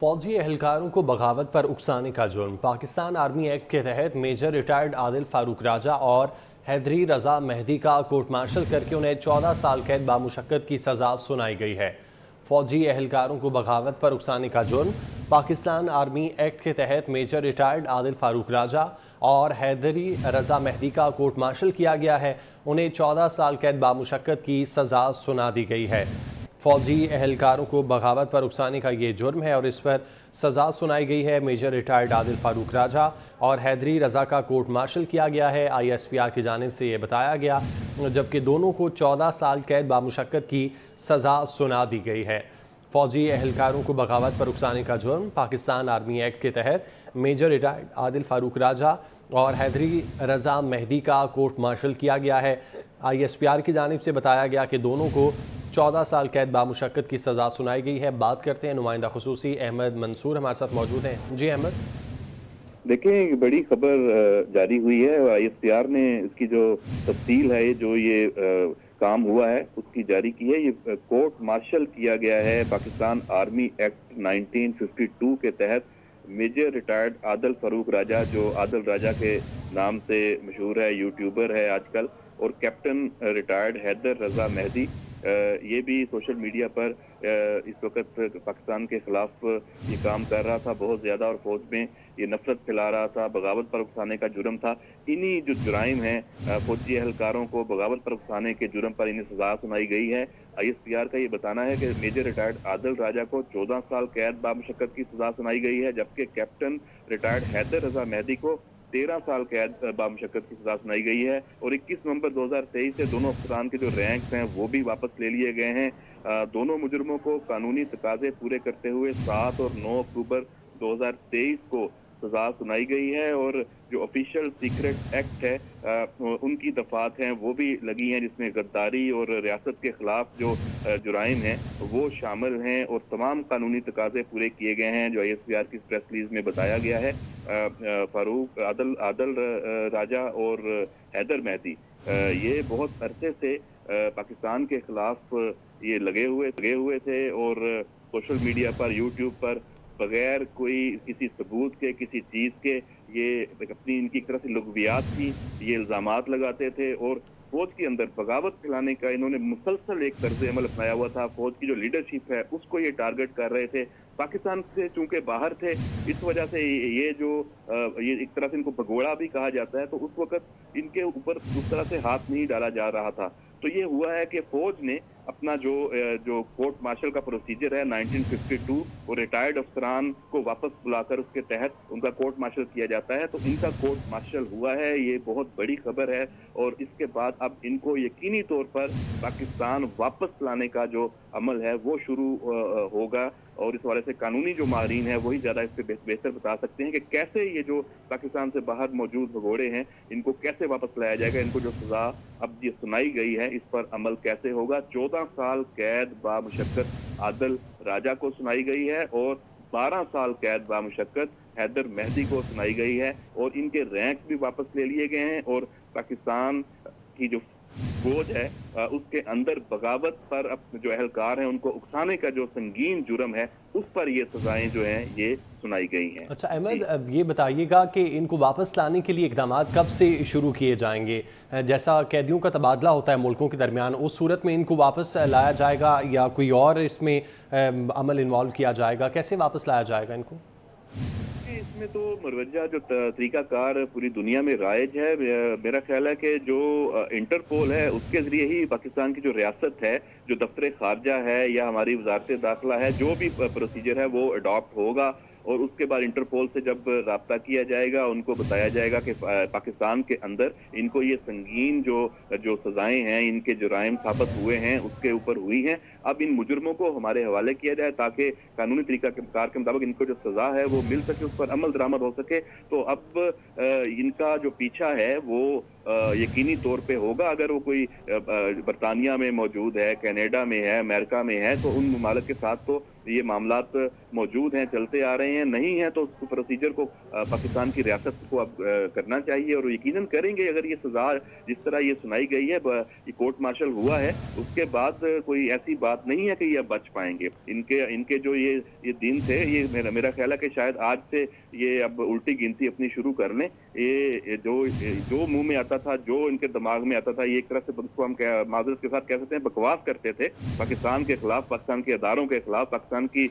फौजी एहलकारों को बगावत पर उकसाने का जुर्म। पाकिस्तान आर्मी एक्ट के तहत मेजर रिटायर्ड आदिल फारूक राजा और हैदरी रजा मेहदी का कोर्ट मार्शल करके उन्हें 14 साल कैद बामुशक्कत की सज़ा सुनाई गई है। फौजी एहलकारों को बगावत पर उकसाने का जुर्म। पाकिस्तान आर्मी एक्ट के तहत मेजर रिटायर्ड आदिल फारूक राजा और हैदरी रजा मेहदी का कोर्ट मार्शल किया गया है। उन्हें 14 साल कैद बामुशक्कत की सज़ा सुना दी गई है। फौजी एहलकारों को बगावत पर उकसाने का ये जुर्म है और इस पर सज़ा सुनाई गई है। मेजर रिटायर्ड आदिल फारूक राजा और हैदरी रजा का कोर्ट मार्शल किया गया है। ISPR की जानिब से ये बताया गया, जबकि दोनों को 14 साल कैद बामुशक्कत की सज़ा सुना दी गई है। फौजी एहलकारों को बगावत पर उकसाने का जुर्म। पाकिस्तान आर्मी एक्ट के तहत मेजर रिटायर्ड आदिल फारूक राजा और हैदरी रजा मेहदी का कोर्ट मार्शल किया गया है। ISPR की जानिब से बताया गया कि दोनों को 14 साल कैद बामुशक्कत की सज़ा सुनाई गई है। बात करते हैं नुमाइंदा खुसूसी अहमद मंसूर हमारे साथ मौजूद हैं। जी अहमद। देखिए, एक बड़ी खबर जारी हुई है। ISPR ने इसकी जो तफसील है, जो ये काम हुआ है, उसकी जारी की है। ये कोर्ट मार्शल किया गया है पाकिस्तान आर्मी एक्ट 1952 के तहत मेजर रिटायर्ड आदिल फारूक राजा, जो आदिल राजा के नाम से मशहूर है, यूट्यूबर है आजकल, और कैप्टन रिटायर्ड हैदर रजा मेहदी। ये भी सोशल मीडिया पर इस वक्त पाकिस्तान के खिलाफ ये काम कर रहा था बहुत ज़्यादा, और फौज में ये नफरत फैला रहा था। बगावत पर उकसाने का जुर्म था। इन्हीं जो जुराइम हैं, फौजी एहलकारों को बगावत पर उकसाने के जुर्म पर इन्हें सजा सुनाई गई है। ISPR का ये बताना है कि मेजर रिटायर्ड आदिल राजा को 14 साल कैद बामुशक्कत की सजा सुनाई गई है, जबकि कैप्टन रिटायर्ड हैदर रजा मेहदी को 13 साल कैद बामुशक्कत की सजा सुनाई गई है। और 21 नवंबर 2023 से दोनों अफसरान के जो रैंक्स हैं वो भी वापस ले लिए गए हैं। दोनों मुजरमों को कानूनी तकाजे पूरे करते हुए 7 और 9 अक्टूबर 2023 को सजा सुनाई गई है। और जो ऑफिशियल सीक्रेट एक्ट है, उनकी दफात हैं वो भी लगी हैं, जिसमें गद्दारी और रियासत के खिलाफ जो जुराइम हैं वो शामिल हैं, और तमाम कानूनी तकाजे पूरे किए गए हैं, जो ISPR की प्रेस रिलीज में बताया गया है। फारूक आदिल राजा और हैदर मेहदी ये बहुत अरसे से पाकिस्तान के खिलाफ ये लगे हुए थे, और सोशल मीडिया पर, यूट्यूब पर बगैर कोई किसी सबूत के, किसी चीज़ के, ये अपनी इनकी तरफ से लुग़वियात थी, ये इल्ज़ामात लगाते थे। और फौज के अंदर बगावत फैलाने का इन्होंने मुसलसल एक तर्ज अमल अपनाया हुआ था। फौज की जो लीडरशिप है उसको ये टारगेट कर रहे थे। पाकिस्तान से चूंकि बाहर थे, इस वजह से ये एक तरह से इनको भगोड़ा भी कहा जाता है, तो उस वक्त इनके ऊपर उस तरह से हाथ नहीं डाला जा रहा था। तो ये हुआ है कि फौज ने अपना जो कोर्ट मार्शल का प्रोसीजर है 1952, और रिटायर्ड अफसरान को वापस बुलाकर उसके तहत उनका कोर्ट मार्शल किया जाता है। तो इनका कोर्ट मार्शल हुआ है, ये बहुत बड़ी खबर है। और इसके बाद अब इनको यकीनी तौर पर पाकिस्तान वापस लाने का जो अमल है वो शुरू होगा, और इस हवाले से कानूनी जो माहिरीन है वही ज़्यादा इस पर बेहतर बता सकते हैं कि कैसे ये जो पाकिस्तान से बाहर मौजूद भगोड़े हैं इनको कैसे वापस लाया जाएगा। इनको जो सज़ा अब ये सुनाई गई है इस पर अमल कैसे होगा। 14 साल कैद बामुशक्कत आदिल राजा को सुनाई गई है, और 12 साल कैद बामुशक्कत हैदर मेहदी को सुनाई गई है, और इनके रैंक भी वापस ले लिए गए हैं। और पाकिस्तान की जो फौज है उसके अंदर बगावत पर अब जो एहलकार हैं उनको उकसाने का जो संगीन जुर्म है उस पर ये सजाएं जो हैं ये सुनाई गई हैं। अच्छा अहमद, अब ये बताइएगा कि इनको वापस लाने के लिए इकदाम कब से शुरू किए जाएंगे? जैसा कैदियों का तबादला होता है मुल्कों के दरमियान, उस सूरत में इनको वापस लाया जाएगा या कोई और इसमें अमल इन्वॉल्व किया जाएगा? कैसे वापस लाया जाएगा इनको? इसमें तो मुरवजा जो तरीकाकार पूरी दुनिया में राइज है। मेरा ख्याल है कि जो इंटरपोल है उसके जरिए ही पाकिस्तान की जो रियासत है, जो दफ्तर खारजा है या हमारी वजारत दाखिला है, जो भी प्रोसीजर है वो अडॉप्ट होगा। और उसके बाद इंटरपोल से जब राब्ता किया जाएगा, उनको बताया जाएगा कि पाकिस्तान के अंदर इनको ये संगीन जो सजाएं हैं, इनके जुराइम साबित हुए हैं उसके ऊपर हुई हैं। अब इन मुजरमों को हमारे हवाले किया जाए ताकि कानूनी तरीका के मुताबिक इनको जो सजा है वो मिल सके, उस पर अमल दरामद हो सके। तो अब इनका जो पीछा है वो यकीनी तौर पे होगा। अगर वो कोई बरतानिया में मौजूद है, कनाडा में है, अमेरिका में है, तो उन ममालिक के साथ तो ये मामलात मौजूद हैं, चलते आ रहे हैं, नहीं है तो उस प्रोसीजर को पाकिस्तान की रियासत को अब करना चाहिए और यकीनन करेंगे। अगर ये सजा जिस तरह ये सुनाई गई है, ये कोर्ट मार्शल हुआ है, उसके बाद कोई ऐसी बात नहीं है कि ये बच पाएंगे। इनके जो ये दिन थे, ये मेरा ख्याल है कि शायद आज से ये अब उल्टी गिनती अपनी शुरू कर लें। ये जो मुंह में आता था, जो इनके दिमाग में आता था, ये एक तरह से उसको हम माजरत के साथ कह सकते हैं बकवास करते थे पाकिस्तान के खिलाफ, पाकिस्तान के अदारों के खिलाफ, पाकिस्तान की